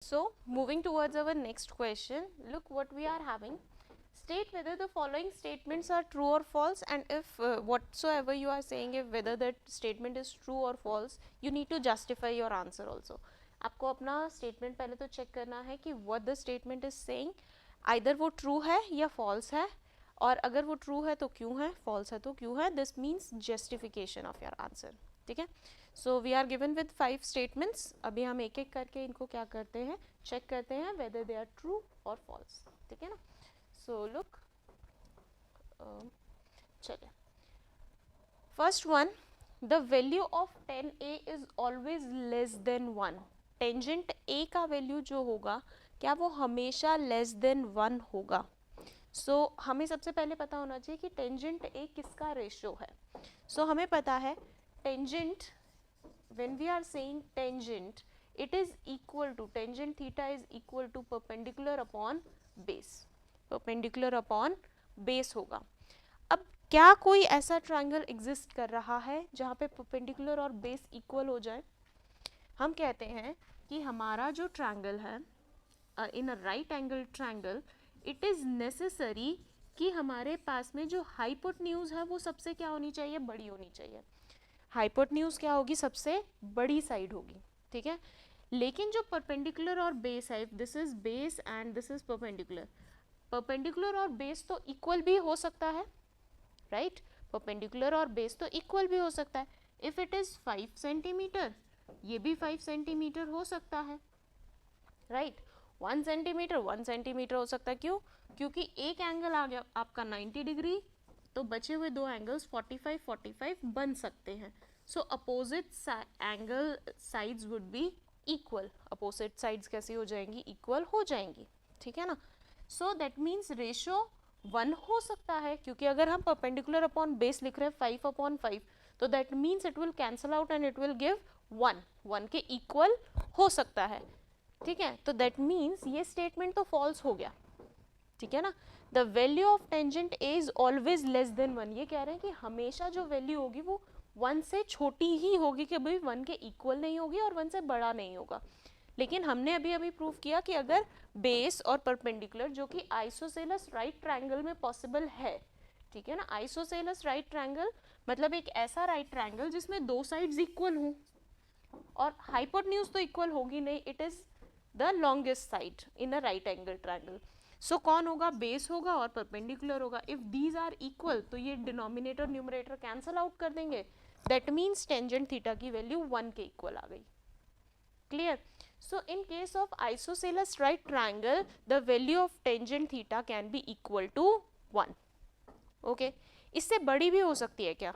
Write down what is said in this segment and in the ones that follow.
So, moving towards our next question, look what we are having. State whether the following statements are true or false, and if whatsoever you are saying, if whether that statement is true or false, you need to justify your answer also. आपको अपना statement पहले तो check करना है कि what the statement is saying, either वो true है या false है, और अगर वो true है तो क्यों है, false है तो क्यों है. This means justification of your answer. ठीक है. So we are given with 5 statements. अभी हम एक एक करके इनको क्या करते हैं, चेक करते हैं वेदर दे आर ट्रू और फॉल्स. ठीक है ना. सो लुक, चलिए first one, the value of 10a is always less than 1. Tangent a का वैल्यू जो होगा क्या वो हमेशा लेस देन 1 होगा. सो हमें सबसे पहले पता होना चाहिए कि टेंजेंट a किसका रेशियो है. सो हमें पता है tangent, when we are saying tangent, it is equal to, tangent theta is equal to perpendicular upon base. perpendicular upon base होगा. अब क्या कोई ऐसा ट्रायंगल एग्जिस्ट कर रहा है जहाँ पे perpendicular और base इक्वल हो जाए. हम कहते हैं कि हमारा जो ट्रायंगल है in a right angle triangle, it is necessary कि हमारे पास में जो हाइपोटेन्यूज है वो सबसे क्या होनी चाहिए, बड़ी होनी चाहिए. हाइपोटेन्यूज क्या होगी, सबसे बड़ी साइड होगी. ठीक है. लेकिन जो परपेंडिकुलर और बेस है, this is base and this is perpendicular, perpendicular और बेस तो इक्वल भी हो सकता है, राइट. परपेंडिकुलर और बेस तो इक्वल भी हो सकता है. इफ इट इज 5 सेंटीमीटर, ये भी 5 सेंटीमीटर हो सकता है, राइट. 1 सेंटीमीटर हो सकता है. क्यों? क्योंकि एक एंगल आ गया आपका 90 डिग्री, तो बचे हुए दो एंगल्स 45 बन सकते हैं. सो opposite angle sides would be equal. Opposite sides कैसी हो जाएंगी, इक्वल हो जाएंगी. ठीक है ना. सो दैट मीन्स रेशियो 1 हो सकता है, क्योंकि अगर हम परपेंडिकुलर अपॉन बेस लिख रहे हैं 5/5, तो that means it will cancel out and it will give 1 के इक्वल हो सकता है. ठीक है. तो दैट मीन्स ये स्टेटमेंट तो फॉल्स हो गया. ठीक है ना. The value of tangent A is always less than 1. ये कह रहे हैं कि हमेशा जो वैल्यू होगी वो 1 से छोटी ही होगी, कि भाई 1 के इक्वल नहीं होगी और 1 से बड़ा नहीं होगा. लेकिन हमने अभी अभी प्रूव किया कि अगर बेस और परपेंडिकुलर, जो कि आइसोसेलस राइट ट्रायंगल में पॉसिबल है, ठीक है ना. आइसोसेलस राइट ट्रायंगल मतलब एक ऐसा राइट ट्रायंगल जिसमें दो साइड्स इक्वल हों, और हाइपोटेन्यूज तो इक्वल होगी नहीं, it is the longest side in a right angle triangle. So कौन होगा, बेस होगा और परपेंडिकुलर होगा. इफ दीज आर इक्वल तो ये डिनोमिनेटर न्यूमरेटर कैंसल आउट कर देंगे. दैट मीन्स टेंजेंट थीटा की वैल्यू 1 के इक्वल आ गई. Clear. So in case of isosceles right triangle the value of tangent theta can be equal to 1. Okay. इससे बड़ी भी हो सकती है क्या,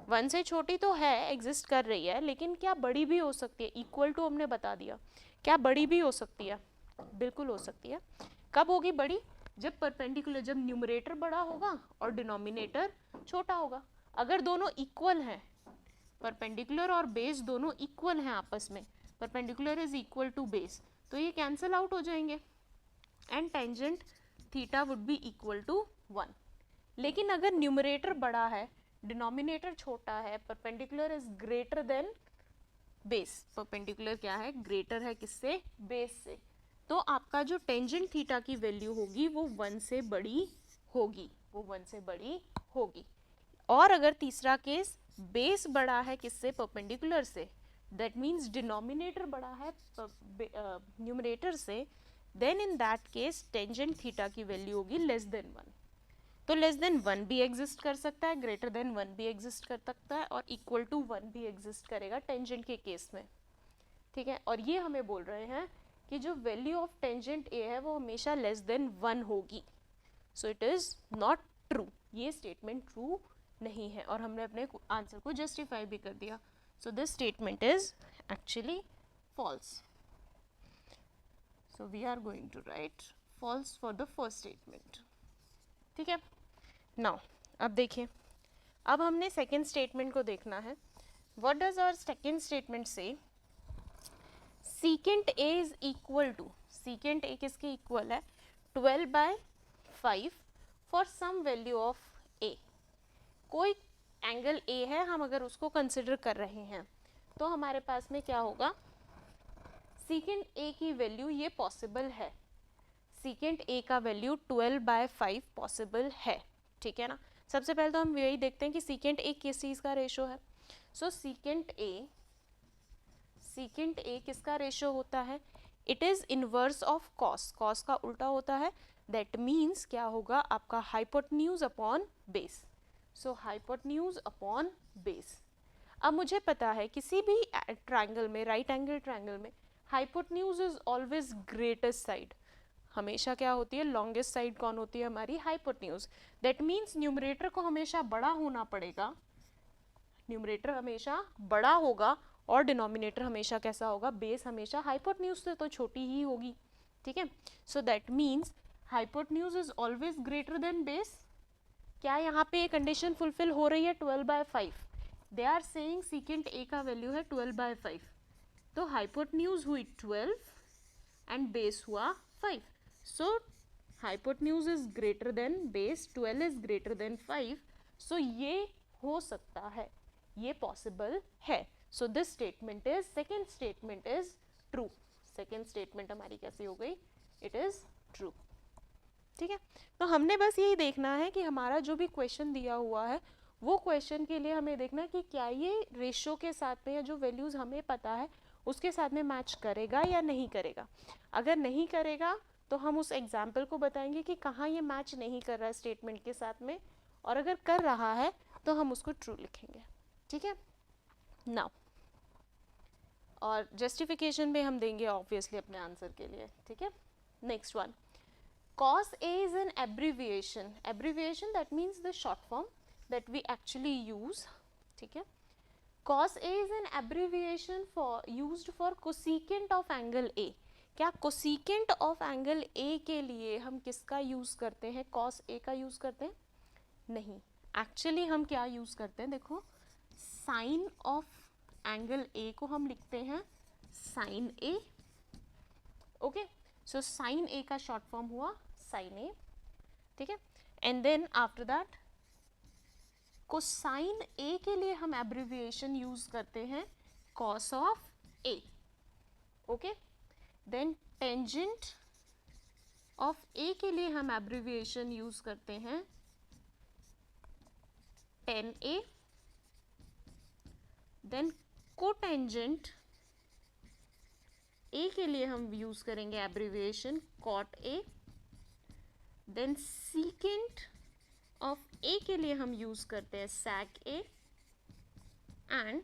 1 से छोटी तो है, एग्जिस्ट कर रही है, लेकिन क्या बड़ी भी हो सकती है. इक्वल टू हमने बता दिया, क्या बड़ी भी हो सकती है, बिल्कुल हो सकती है. कब होगी बड़ी, जब परपेंडिकुलर, जब न्यूमरेटर बड़ा होगा और डिनोमिनेटर छोटा होगा. अगर दोनों इक्वल हैं, परपेंडिकुलर और बेस दोनों इक्वल हैं आपस में, perpendicular is equal to base, तो ये कैंसिल आउट हो जाएंगे and tangent theta would be equal to 1. लेकिन अगर न्यूमरेटर बड़ा है, डिनोमिनेटर छोटा है, perpendicular is greater than base, perpendicular क्या है, ग्रेटर है किससे, बेस से, तो आपका जो टेंजेंट थीटा की वैल्यू होगी वो 1 से बड़ी होगी, वो 1 से बड़ी होगी. और अगर तीसरा केस, बेस बड़ा है किससे, परपेंडिकुलर से, दैट मीन्स डिनोमिनेटर बड़ा है न्यूमरेटर से, then in that case tangent theta की वैल्यू होगी लेस देन 1. तो लेस देन 1 भी एग्जिस्ट कर सकता है, ग्रेटर देन 1 भी एग्जिस्ट कर सकता है, और इक्वल टू 1 भी एग्जिस्ट करेगा टेंजेंट के केस में. ठीक है. और ये हमें बोल रहे हैं कि जो वैल्यू ऑफ टेंजेंट ए है वो हमेशा लेस देन 1 होगी. So it is not true, ये स्टेटमेंट ट्रू नहीं है, और हमने अपने आंसर को जस्टिफाई भी कर दिया. So this statement is actually false. So we are going to write false for the first statement. ठीक है. नाउ अब देखिए, अब हमने सेकेंड स्टेटमेंट को देखना है. What does our second statement से, secant a is equal to, secant a किसके इक्वल है, 12/5 for some value of a. कोई एंगल a है, हम अगर उसको कंसिडर कर रहे हैं तो हमारे पास में क्या होगा, सीकेंट ए की वैल्यू ये पॉसिबल है, सीकेंट ए का वैल्यू 12/5 पॉसिबल है, ठीक है ना। सबसे पहले तो हम यही देखते हैं कि सीकेंट ए किस चीज़ का रेशो है। सो सीकेंट ए किसका रेशो होता है, it is inverse of cos, cos का उल्टा होता है, दैट मीन्स क्या होगा आपका हाइपोटेन्यूज अपॉन बेस। सो हाइपोटेन्यूज अपॉन बेस। अब मुझे पता है किसी भी ट्रायंगल में, राइट एंगल ट्रायंगल में hypotenuse is always greatest side, हमेशा क्या होती है, लॉन्गेस्ट साइड कौन होती है हमारी, हाइपोटेन्यूज। दैट मीन्स न्यूमरेटर को हमेशा बड़ा होना पड़ेगा, न्यूमरेटर हमेशा बड़ा होगा और डिनोमिनेटर हमेशा कैसा होगा, बेस हमेशा हाइपोटेन्यूज से तो छोटी ही होगी, ठीक है। So that means hypotenuse is always greater than base. क्या यहाँ पे कंडीशन फुलफिल हो रही है, 12/5, they are saying secant A का वैल्यू है 12/5, तो हाइपोटेन्यूज हुई 12 एंड बेस हुआ 5, so hypotenuse is greater than base, 12 is greater than 5, so ये हो सकता है, ये पॉसिबल है। So this statement is, second statement is true, second statement हमारी कैसी हो गई, इट इज ट्रू, ठीक है। तो हमने बस यही देखना है कि हमारा जो भी क्वेश्चन दिया हुआ है वो क्वेश्चन के लिए हमें देखना है कि क्या ये रेशो के साथ में या जो वैल्यूज हमें पता है उसके साथ में मैच करेगा या नहीं करेगा। अगर नहीं करेगा तो हम उस एग्जाम्पल को बताएंगे कि कहाँ ये मैच नहीं कर रहा है स्टेटमेंट के साथ में, और अगर कर रहा है तो हम उसको ट्रू लिखेंगे, ठीक है। नाउ और जस्टिफिकेशन में हम देंगे ऑब्वियसली अपने आंसर के लिए, ठीक है। Next one, cos A is an abbreviation, abbreviation that means the short form that we actually use, ठीक है। cos A is an abbreviation for used for cosecant of angle A। क्या cosecant of angle A के लिए हम किसका use करते हैं, cos A का यूज करते हैं, नहीं, एक्चुअली हम क्या यूज करते हैं, देखो साइन ऑफ एंगल A को हम लिखते हैं sine A, okay. So sine A का शॉर्ट फॉर्म हुआ साइन A, ठीक है। And then after that cosine A के लिए हम एब्रिविएशन यूज करते हैं cos of A, okay. Then tangent of A के लिए हम एब्रिविएशन यूज करते हैं tan A, then cotangent A के लिए हम यूज करेंगे abbreviation cot A, then secant of A के लिए हम यूज करते हैं sec A, and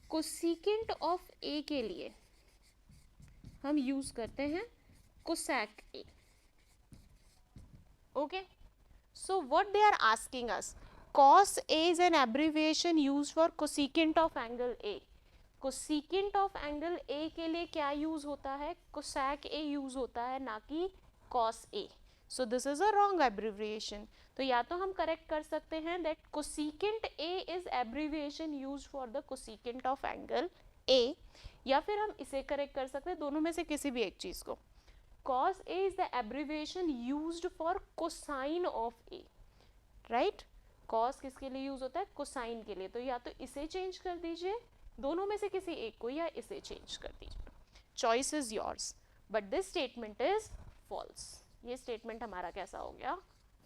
cosecant of A के लिए हम यूज करते हैं cosec A, okay. So what they are asking us, cos A is an abbreviation used for cosecant of angle A। cosecant of angle A के लिए क्या use होता है, cosec A यूज होता है, ना कि cos A। So this is a wrong abbreviation. तो या तो हम करेक्ट कर सकते हैं that cosecant A is abbreviation used for the cosecant of angle A, या फिर हम इसे करेक्ट कर सकते हैं, दोनों में से किसी भी एक चीज को। cos A is the abbreviation used for cosine of A, right. cos किसके लिए यूज होता है, कोसाइन के लिए, तो या तो इसे चेंज कर दीजिए, दोनों में से किसी एक को, या इसे चेंज कर दीजिए, choice is yours, but this statement is false. ये स्टेटमेंट हमारा कैसा हो गया,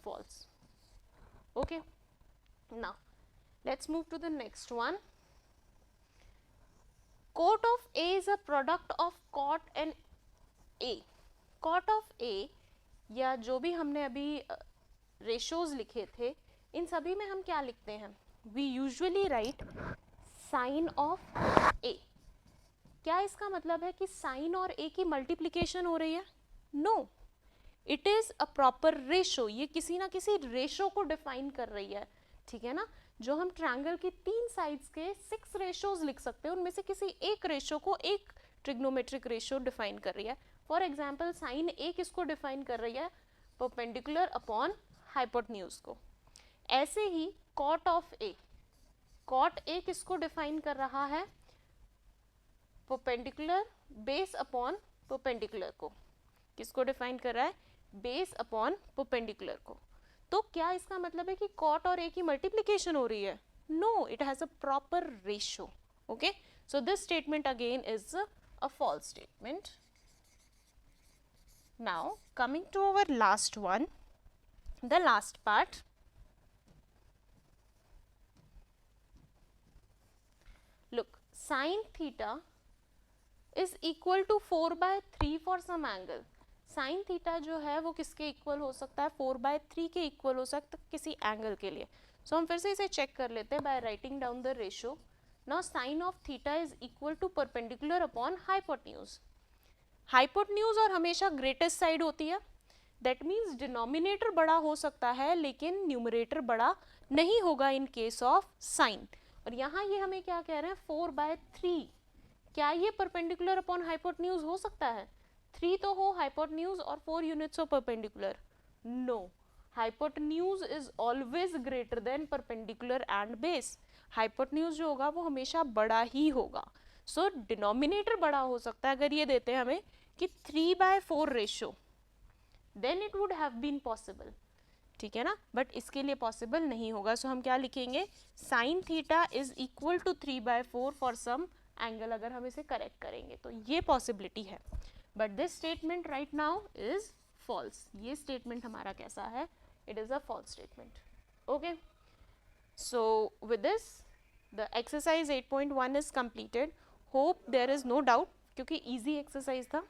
false, okay. Now let's move to the next one, cot of A is a product of cot and A। cot of A या जो भी हमने अभी रेशोज लिखे थे, इन सभी में हम क्या लिखते हैं, we usually write sine of A। क्या इसका मतलब है कि साइन और A की मल्टीप्लिकेशन हो रही है, no, it is a proper ratio, ये किसी ना किसी रेशो को डिफाइन कर रही है, ठीक है ना। जो हम ट्रायंगल की 3 साइड्स के 6 रेशोज लिख सकते हैं, उनमें से किसी एक रेशो को एक ट्रिग्नोमेट्रिक रेशो डिफाइन कर रही है। फॉर एग्जाम्पल साइन A किसको डिफाइन कर रही है, परपेंडिकुलर अपॉन हाइपोटेन्यूज को। ऐसे ही cot of A, cot A किसको डिफाइन कर रहा है, परपेंडिकुलर बेस अपॉन परपेंडिकुलर को। किसको डिफाइन कर रहा है, बेस अपॉन परपेंडिकुलर को। तो क्या इसका मतलब है कि कॉट और A की मल्टीप्लिकेशन हो रही है, no, it has a proper ratio, okay. So this statement again is a false statement. Now coming to our last one, the last part. Look, sin theta is equal to 4/3 for some angle. Sine theta जो है वो किसके equal हो सकता है, 4/3 के equal हो सकता है किसी एंगल के लिए. सो हम फिर से इसे चेक कर लेते हैं by writing down the ratio. Now sine of theta is equal to perpendicular upon hypotenuse. Hypotenuse और हमेशा ग्रेटेस्ट साइड होती है. दैट मीन्स डिनोमिनेटर बड़ा हो सकता है लेकिन न्यूमरेटर बड़ा नहीं होगा इन केस ऑफ साइन. और यहाँ ये हमें क्या कह रहे हैं, 4/3. क्या ये परपेंडिकुलर अपॉन हाइपोटेन्यूज हो सकता है? 3 तो हो हाइपोटेन्यूज और 4 यूनिट्स हो perpendicular. No, hypotenuse is always greater than perpendicular and base. Hypotenuse जो होगा वो हमेशा बड़ा ही होगा. सो डिनोमिनेटर बड़ा हो सकता है. अगर ये देते हैं हमें कि 3/4 ratio, then it would have been possible. ठीक है ना, बट इसके लिए पॉसिबल नहीं होगा. सो हम क्या लिखेंगे, sine theta is equal to 3/4 for some angle. अगर हम इसे करेक्ट करेंगे तो ये पॉसिबिलिटी है. But this statement right now is false. ये स्टेटमेंट हमारा कैसा है, it is a false statement. Okay, so with this the exercise 8.1 is completed. Hope there is no doubt, क्योंकि इजी एक्सरसाइज था.